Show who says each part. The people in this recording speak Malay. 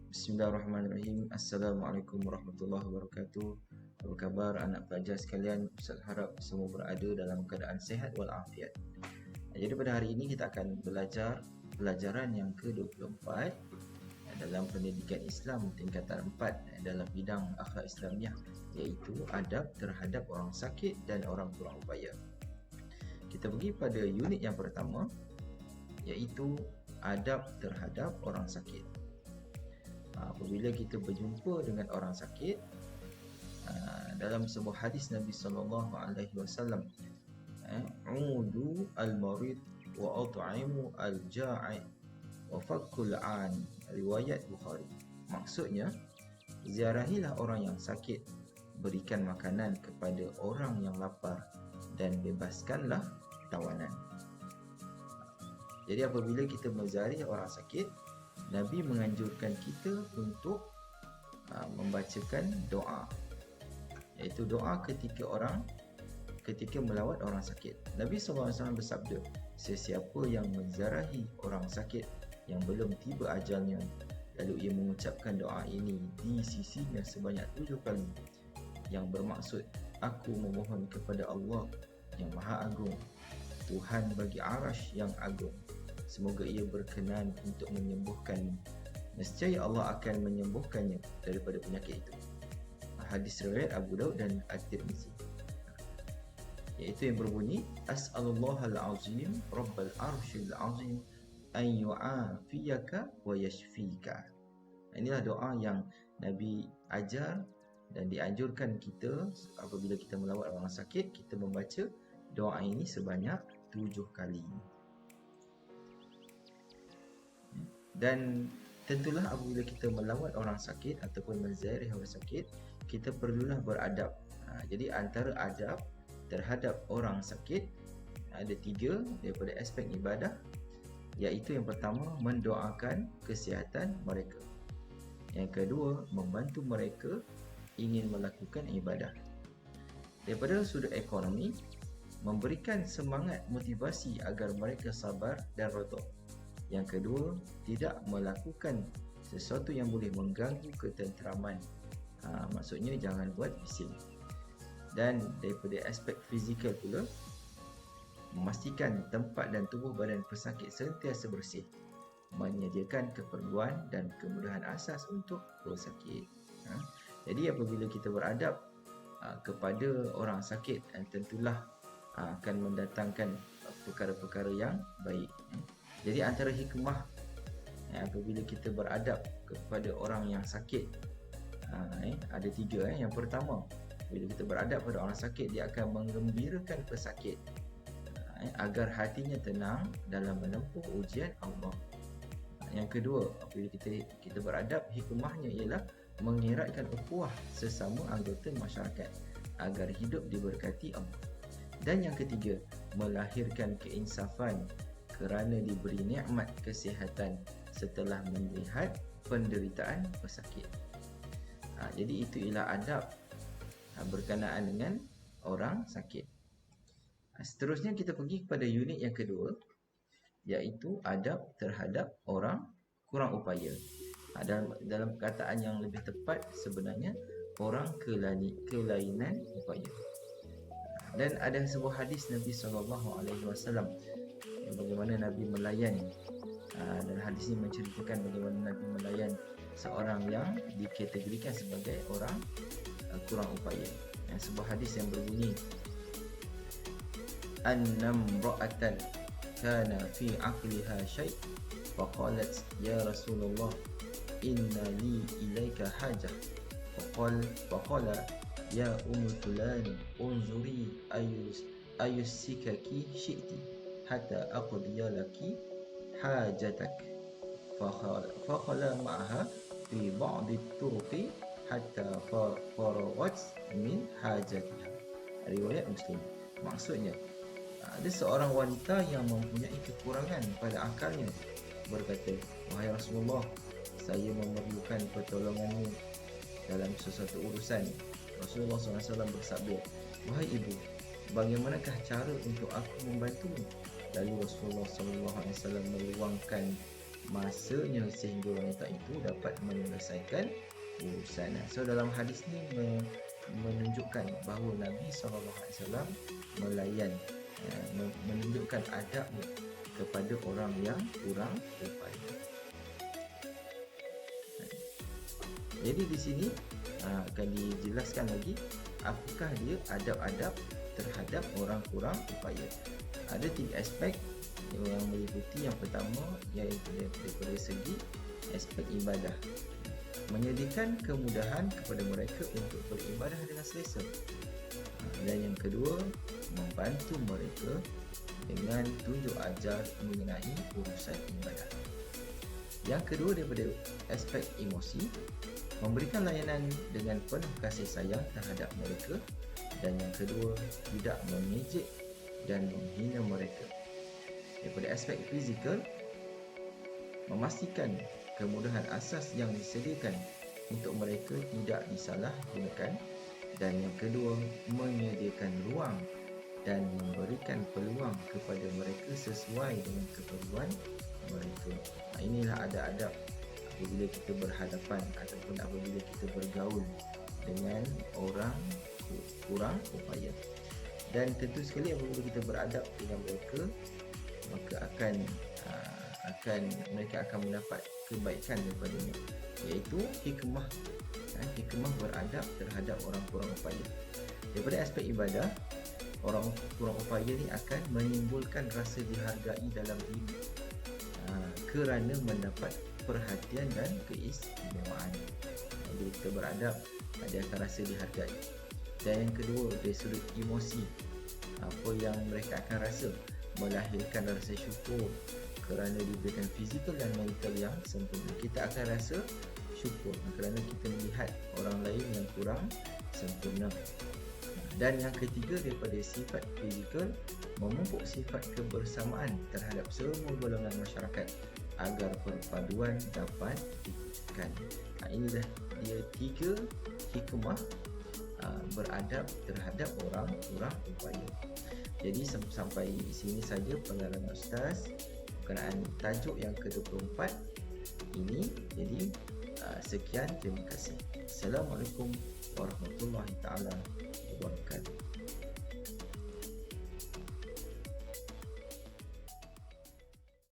Speaker 1: Bismillahirrahmanirrahim. Assalamualaikum warahmatullahi wabarakatuh. Apa khabar anak pelajar sekalian? Ustaz harap semua berada dalam keadaan sehat walafiat. Jadi pada hari ini kita akan belajar pelajaran yang ke-24 dalam pendidikan Islam tingkatan 4 dalam bidang akhlak Islamiah, iaitu adab terhadap orang sakit dan orang kurang upaya. Kita pergi pada unit yang pertama, iaitu adab terhadap orang sakit. Apabila kita berjumpa dengan orang sakit, dalam sebuah hadis Nabi sallallahu alaihi wasallam, udu al-marid wa at'imu al-ja'i wa fakul 'an, riwayat Bukhari. Maksudnya, ziarahilah orang yang sakit, berikan makanan kepada orang yang lapar, dan bebaskanlah tawanan. Jadi apabila kita menziarahi orang sakit, Nabi menganjurkan kita untuk membacakan doa, iaitu doa ketika melawat orang sakit. Nabi SAW bersabda, sesiapa yang menziarahi orang sakit yang belum tiba ajalnya, lalu ia mengucapkan doa ini di sisinya sebanyak 7 kali, yang bermaksud, aku memohon kepada Allah yang Maha Agung, Tuhan bagi Arash yang agung, semoga ia berkenan untuk menyembuhkannya. Nescaya Allah akan menyembuhkannya daripada penyakit itu. Hadis riwayat Abu Daud dan At-Tirmizi, iaitu yang berbunyi, As'alullahal azim Rabbal arshil azim an yu'afiyaka wa yashfika. Inilah doa yang Nabi ajar dan dianjurkan kita apabila kita melawat orang sakit, kita membaca doa ini sebanyak 7 kali. Dan tentulah apabila kita melawat orang sakit ataupun menziarahi orang sakit, kita perlulah beradab. Jadi antara adab terhadap orang sakit ada 3 daripada aspek ibadah, iaitu yang pertama, mendoakan kesihatan mereka. Yang kedua, membantu mereka ingin melakukan ibadah. Daripada sudut ekonomi, memberikan semangat motivasi agar mereka sabar dan redha. Yang kedua, tidak melakukan sesuatu yang boleh mengganggu ketenteraman. Maksudnya jangan buat bising. Dan daripada aspek fizikal pula, memastikan tempat dan tubuh badan pesakit sentiasa bersih, menyediakan keperluan dan kemudahan asas untuk pesakit. Jadi apabila kita beradab kepada orang sakit, tentulah akan mendatangkan perkara-perkara yang baik. Jadi antara hikmah apabila kita beradab kepada orang yang sakit, ada 3. Yang pertama, bila kita beradab pada orang sakit, dia akan menggembirakan pesakit agar hatinya tenang dalam menempuh ujian Allah. Yang kedua, apabila kita beradab, hikmahnya ialah mengeratkan ukhuwah sesama anggota masyarakat agar hidup diberkati Allah. Dan yang ketiga, melahirkan keinsafan kerana diberi nikmat kesihatan setelah melihat penderitaan pesakit. Jadi itu ialah adab berkenaan dengan orang sakit. Seterusnya kita pergi kepada unit yang kedua, iaitu adab terhadap orang kurang upaya. Dalam perkataan yang lebih tepat sebenarnya, orang kelainan upaya. Dan ada sebuah hadis Nabi SAW bagaimana Nabi melayan, dan hadis ini menceritakan bagaimana Nabi melayan seorang yang dikategorikan sebagai orang kurang upaya. Sebuah hadis yang berbunyi, annam ra'atan kana fi aqliha syai' faqalat ya Rasulullah inna li ilaika hajah faqala ya fulan unzuri ayussikaki syi'ti hatta aqdiya laki hajatak fakhala ma'aha fi ba'di turuqi hatta faragat min hajatiha, riwayat Muslim. Maksudnya, ada seorang wanita yang mempunyai kekurangan pada akalnya berkata, wahai Rasulullah, saya memerlukan pertolonganmu dalam sesuatu urusan. Rasulullah SAW bersabda, wahai ibu, bagaimanakah cara untuk aku membantumu? Lalu Rasulullah SAW meluangkan masanya sehingga wanita itu dapat menyelesaikan urusan. So dalam hadis ni menunjukkan bahawa Nabi SAW melayan, menunjukkan adab kepada orang yang kurang upaya. Jadi di sini akan dijelaskan lagi apakah dia adab-adab terhadap orang kurang upaya. Ada 3 aspek yang meliputi. Yang pertama iaitu daripada segi aspek ibadah, menyediakan kemudahan kepada mereka untuk beribadah dengan selesa. Dan yang kedua, membantu mereka dengan tunjuk ajar mengenai urusan ibadah. Yang kedua daripada aspek emosi, memberikan layanan dengan penuh kasih sayang terhadap mereka. Dan yang kedua, tidak mengejek dan menghina mereka. Daripada aspek fizikal, memastikan kemudahan asas yang disediakan untuk mereka tidak disalahgunakan. Dan yang kedua, menyediakan ruang dan memberikan peluang kepada mereka sesuai dengan keperluan mereka. Inilah adab-adab apabila kita berhadapan ataupun apabila kita bergaul dengan orang kurang upaya. Dan tentu sekali apabila kita beradab dengan mereka, maka mereka akan mendapat kebaikan daripadanya, iaitu hikmah beradab terhadap orang kurang upaya. Daripada aspek ibadah, orang kurang upaya ni akan menimbulkan rasa dihargai dalam diri kerana mendapat perhatian dan keistimewaan. Bila kita beradab, dia akan rasa dihargai. Dan yang kedua, dari sudut emosi, apa yang mereka akan rasa, melahirkan rasa syukur kerana diberikan fizikal dan mental yang sempurna. Kita akan rasa syukur kerana kita melihat orang lain yang kurang sempurna. Dan yang ketiga, daripada sifat fizikal, memupuk sifat kebersamaan terhadap semua golongan masyarakat agar perpaduan dapat diwujudkan. Inilah dia 3 hikmah beradab terhadap orang kurang upaya. Jadi sampai sini saja pengarahan Ustaz berkenaan tajuk yang ke-24 ini. Jadi sekian, terima kasih. Assalamualaikum warahmatullahi taala wabarakatuh.